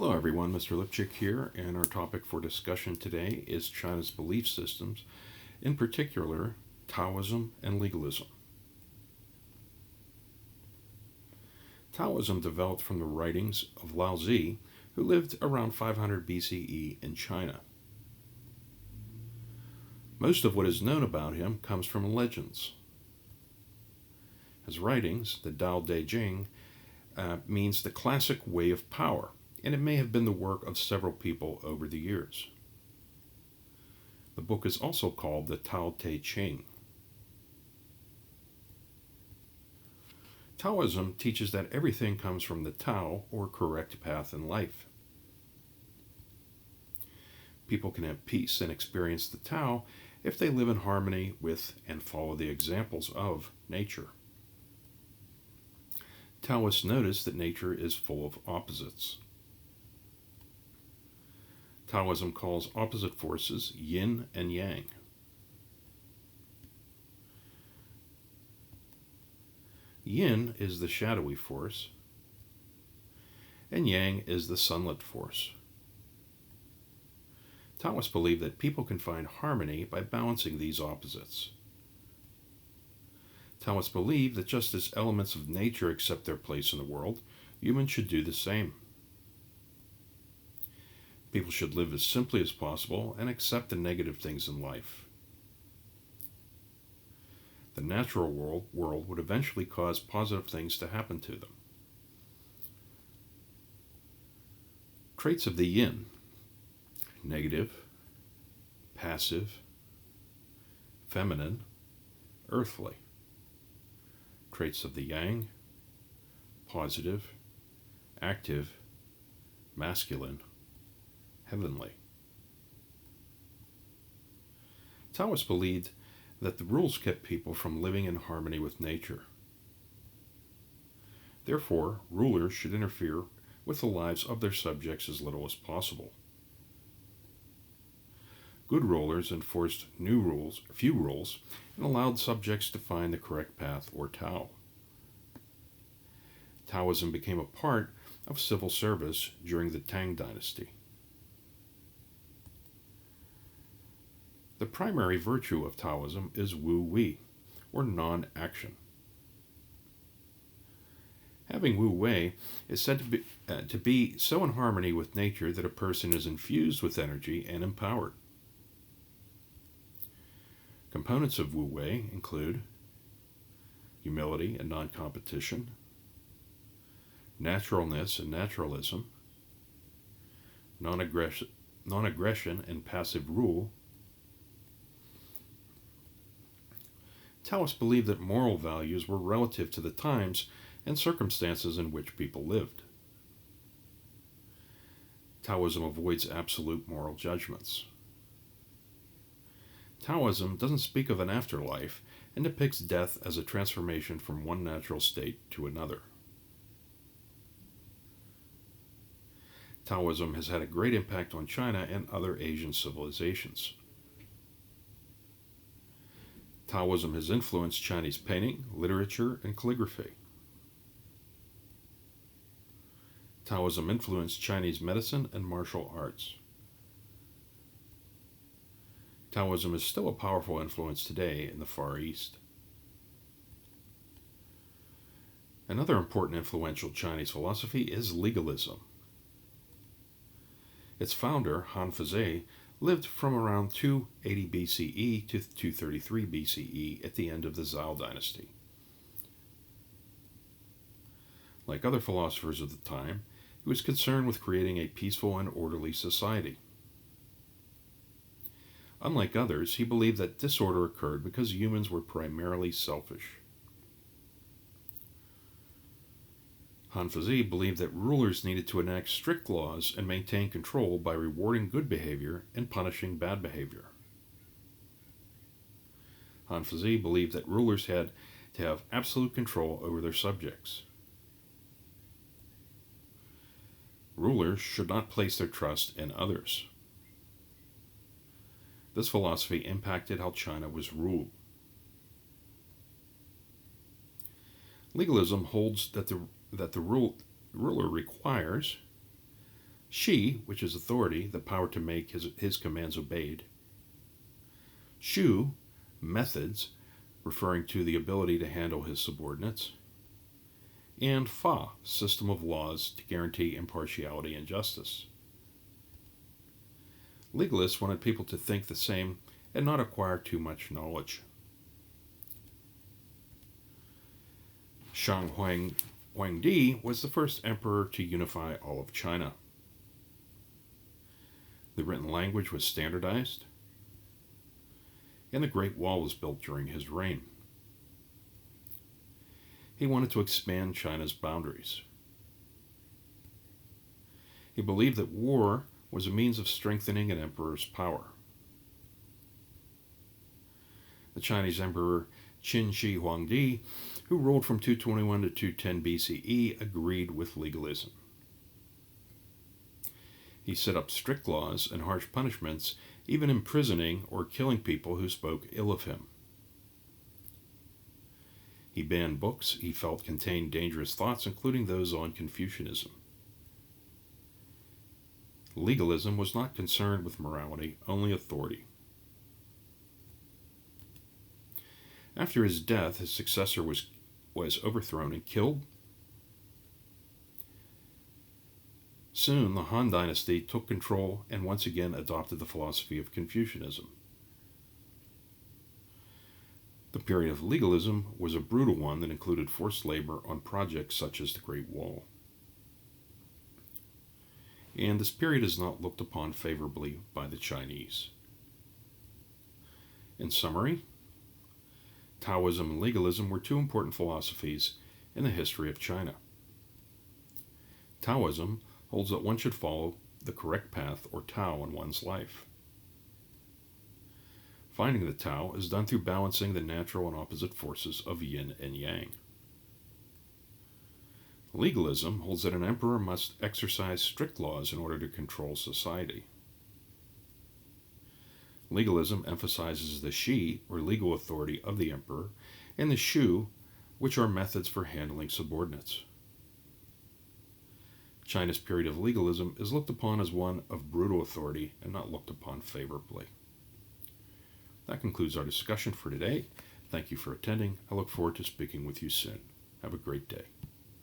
Hello everyone, Mr. Lipchick here, and our topic for discussion today is China's belief systems, in particular Taoism and legalism. Taoism developed from the writings of Lao Tzu, who lived around 500 BCE in China. Most of what is known about him comes from legends. His writings, the Tao Te Ching, means the classic way of power, and it may have been the work of several people over the years. The book is also called the Tao Te Ching. Taoism teaches that everything comes from the Tao, or correct path in life. People can have peace and experience the Tao if they live in harmony with and follow the examples of nature. Taoists notice that nature is full of opposites. Taoism calls opposite forces yin and yang. Yin is the shadowy force, and yang is the sunlit force. Taoists believe that people can find harmony by balancing these opposites. Taoists believe that just as elements of nature accept their place in the world, humans should do the same. People should live as simply as possible and accept the negative things in life. The natural world would eventually cause positive things to happen to them. Traits of the yin: negative, passive, feminine, earthly. Traits of the yang: positive, active, masculine, heavenly. Taoists believed that the rules kept people from living in harmony with nature. Therefore, rulers should interfere with the lives of their subjects as little as possible. Good rulers enforced few rules, and allowed subjects to find the correct path, or Tao. Taoism became a part of civil service during the Tang Dynasty. The primary virtue of Taoism is Wu Wei, or non-action. Having Wu Wei is said to be so in harmony with nature that a person is infused with energy and empowered. Components of Wu Wei include humility and non-competition, naturalness and naturalism, non-aggression and passive rule. Taoists believed that moral values were relative to the times and circumstances in which people lived. Taoism avoids absolute moral judgments. Taoism doesn't speak of an afterlife and depicts death as a transformation from one natural state to another. Taoism has had a great impact on China and other Asian civilizations. Taoism has influenced Chinese painting, literature, and calligraphy. Taoism influenced Chinese medicine and martial arts. Taoism is still a powerful influence today in the Far East. Another important influential Chinese philosophy is legalism. Its founder, Han Fuzhe, lived from around 280 BCE to 233 BCE at the end of the Zhou dynasty. Like other philosophers of the time, he was concerned with creating a peaceful and orderly society. Unlike others, he believed that disorder occurred because humans were primarily selfish. Han Fuzhe believed that rulers needed to enact strict laws and maintain control by rewarding good behavior and punishing bad behavior. Han Fuzhe believed that rulers had to have absolute control over their subjects. Rulers should not place their trust in others. This philosophy impacted how China was ruled. Legalism holds that the ruler requires Shi, which is authority, the power to make his commands obeyed. Shu, methods, referring to the ability to handle his subordinates. And Fa, system of laws to guarantee impartiality and justice. Legalists wanted people to think the same and not acquire too much knowledge. Shang Huangdi was the first emperor to unify all of China. The written language was standardized, and the Great Wall was built during his reign. He wanted to expand China's boundaries. He believed that war was a means of strengthening an emperor's power. The Chinese emperor Qin Shi Huangdi, who ruled from 221 to 210 BCE, agreed with legalism. He set up strict laws and harsh punishments, even imprisoning or killing people who spoke ill of him. He banned books he felt contained dangerous thoughts, including those on Confucianism. Legalism was not concerned with morality, only authority. After his death, his successor was overthrown and killed. Soon, the Han Dynasty took control and once again adopted the philosophy of Confucianism. The period of legalism was a brutal one that included forced labor on projects such as the Great Wall. And this period is not looked upon favorably by the Chinese. In summary, Taoism and legalism were two important philosophies in the history of China. Taoism holds that one should follow the correct path, or Tao, in one's life. Finding the Tao is done through balancing the natural and opposite forces of yin and yang. Legalism holds that an emperor must exercise strict laws in order to control society. Legalism emphasizes the Shi, or legal authority, of the emperor, and the Shu, which are methods for handling subordinates. China's period of legalism is looked upon as one of brutal authority and not looked upon favorably. That concludes our discussion for today. Thank you for attending. I look forward to speaking with you soon. Have a great day.